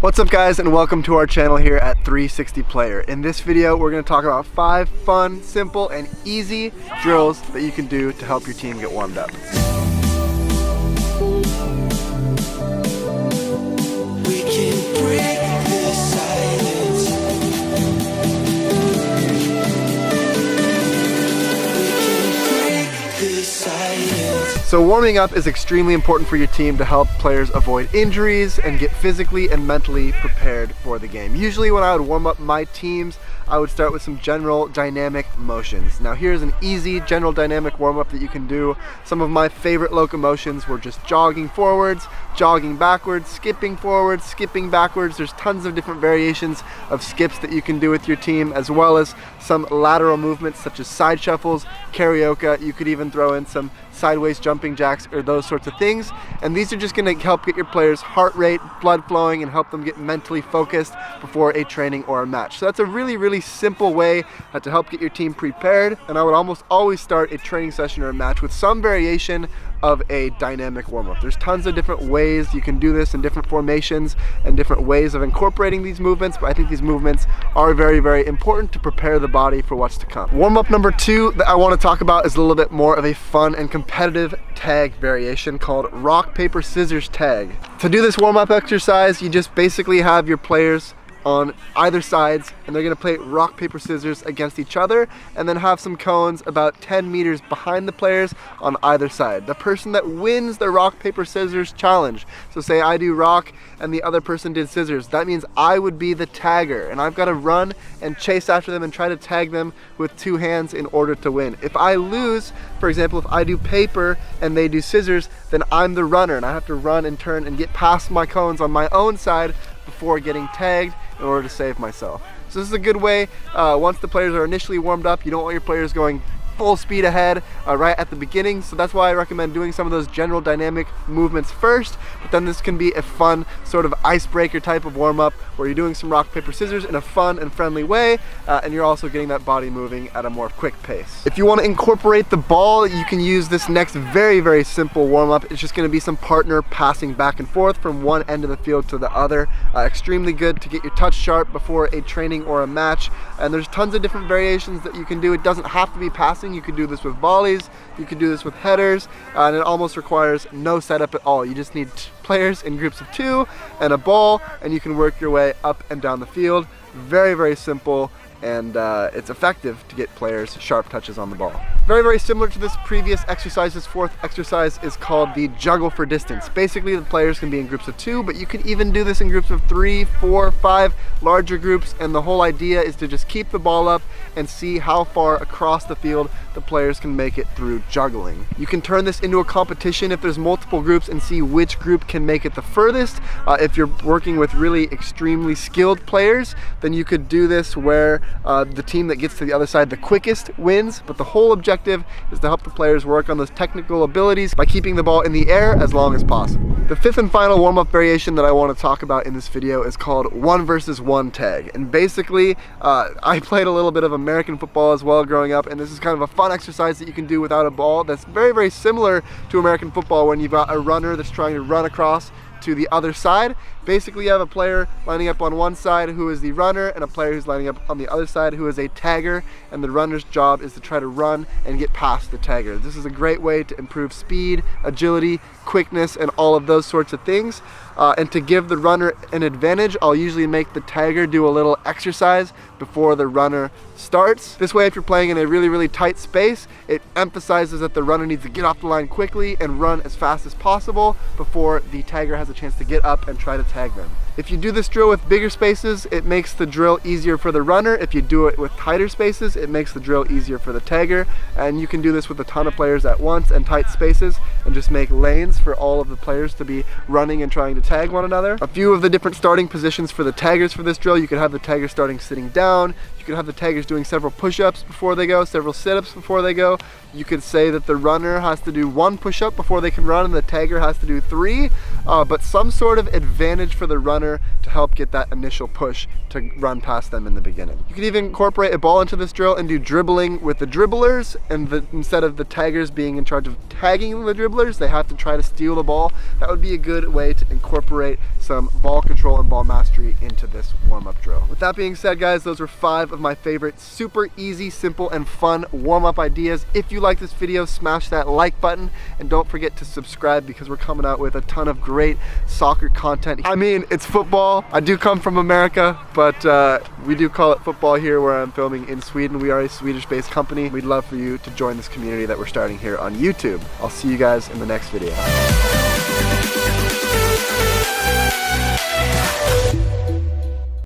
What's up guys, and welcome to our channel here at 360 Player. In this video we're going to talk about 5 fun, simple, and easy drills that you can do to help your team get warmed up. We can break the silence. We can break the silence. So warming up is extremely important for your team to help players avoid injuries and get physically and mentally prepared for the game. Usually when I would warm up my teams, I would start with some general dynamic motions. Now here's an easy general dynamic warm-up that you can do. Some of my favorite locomotions were just jogging forwards, jogging backwards, skipping forwards, skipping backwards. There's tons of different variations of skips that you can do with your team, as well as some lateral movements such as side shuffles, karaoke. You could even throw in some sideways jumping jacks or those sorts of things. And these are just going to help get your players' heart rate, blood flowing, and help them get mentally focused before a training or a match. So that's a really simple way to help get your team prepared. And I would almost always start a training session or a match with some variation of a dynamic warm-up. There's tons of different ways you can do this in different formations and different ways of incorporating these movements, but I think these movements are very important to prepare the body for what's to come. Warm-up number 2 that I want to talk about is a little bit more of a fun and competitive tag variation called rock, paper, scissors tag. To do this warm-up exercise, you just basically have your players on either sides, and they're gonna play rock, paper, scissors against each other, and then have some cones about 10 meters behind the players on either side. The person that wins the rock, paper, scissors challenge, so say I do rock and the other person did scissors, that means I would be the tagger, and I've got to run and chase after them and try to tag them with 2 hands in order to win. If I lose, for example, if I do paper and they do scissors, then I'm the runner, and I have to run and turn and get past my cones on my own side before getting tagged in order to save myself. So this is a good way, once the players are initially warmed up, you don't want your players going full speed ahead right at the beginning, so that's why I recommend doing some of those general dynamic movements first, but then this can be a fun sort of icebreaker type of warm-up where you're doing some rock, paper, scissors in a fun and friendly way, and you're also getting that body moving at a more quick pace. If you want to incorporate the ball, you can use this next very simple warm-up. It's just going to be some partner passing back and forth from one end of the field to the other. Extremely good to get your touch sharp before a training or a match, and there's tons of different variations that you can do. It doesn't have to be passing. You could do this with volleys, you could do this with headers, and it almost requires no setup at all. You just need players in groups of 2 and a ball, and you can work your way up and down the field. Very simple, and it's effective to get players sharp touches on the ball. Very similar to this previous exercise, this 4th exercise is called the juggle for distance. Basically the players can be in groups of 2, but you can even do this in groups of 3, 4, 5, larger groups, and the whole idea is to just keep the ball up and see how far across the field the players can make it through juggling. You can turn this into a competition if there's multiple groups and see which group can make it the furthest. If you're working with really extremely skilled players, then you could do this where the team that gets to the other side the quickest wins, but the whole objective is to help the players work on those technical abilities by keeping the ball in the air as long as possible. The 5th and final warm-up variation that I want to talk about in this video is called 1 versus 1 tag. And basically, I played a little bit of American football as well growing up, and this is kind of a fun exercise that you can do without a ball that's very similar to American football when you've got a runner that's trying to run across to the other side. Basically you have a player lining up on one side who is the runner and a player who's lining up on the other side who is a tagger, and the runner's job is to try to run and get past the tagger. This is a great way to improve speed, agility, quickness, and all of those sorts of things. And to give the runner an advantage, I'll usually make the tagger do a little exercise before the runner starts. This way, if you're playing in a really tight space, it emphasizes that the runner needs to get off the line quickly and run as fast as possible before the tagger has a chance to get up and try to tag them. If you do this drill with bigger spaces, it makes the drill easier for the runner. If you do it with tighter spaces, it makes the drill easier for the tagger. And you can do this with a ton of players at once and tight spaces, and just make lanes for all of the players to be running and trying to tag one another. A few of the different starting positions for the taggers for this drill: you could have the tagger starting sitting down, you You could have the taggers doing several push-ups before they go, several sit-ups before they go. You could say that the runner has to do 1 push-up before they can run and the tagger has to do 3, but some sort of advantage for the runner to help get that initial push to run past them in the beginning. You could even incorporate a ball into this drill and do dribbling with the dribblers, and instead of the taggers being in charge of tagging the dribblers, they have to try to steal the ball. That would be a good way to incorporate some ball control and ball mastery into this warm-up drill. With that being said, guys, those were 5 of my favorite super easy, simple, and fun warm-up ideas. If you like this video, smash that like button and don't forget to subscribe because we're coming out with a ton of great soccer content. I mean, it's football. I do come from America, but we do call it football here where I'm filming in Sweden. We are a Swedish-based company. We'd love for you to join this community that we're starting here on YouTube. I'll see you guys in the next video.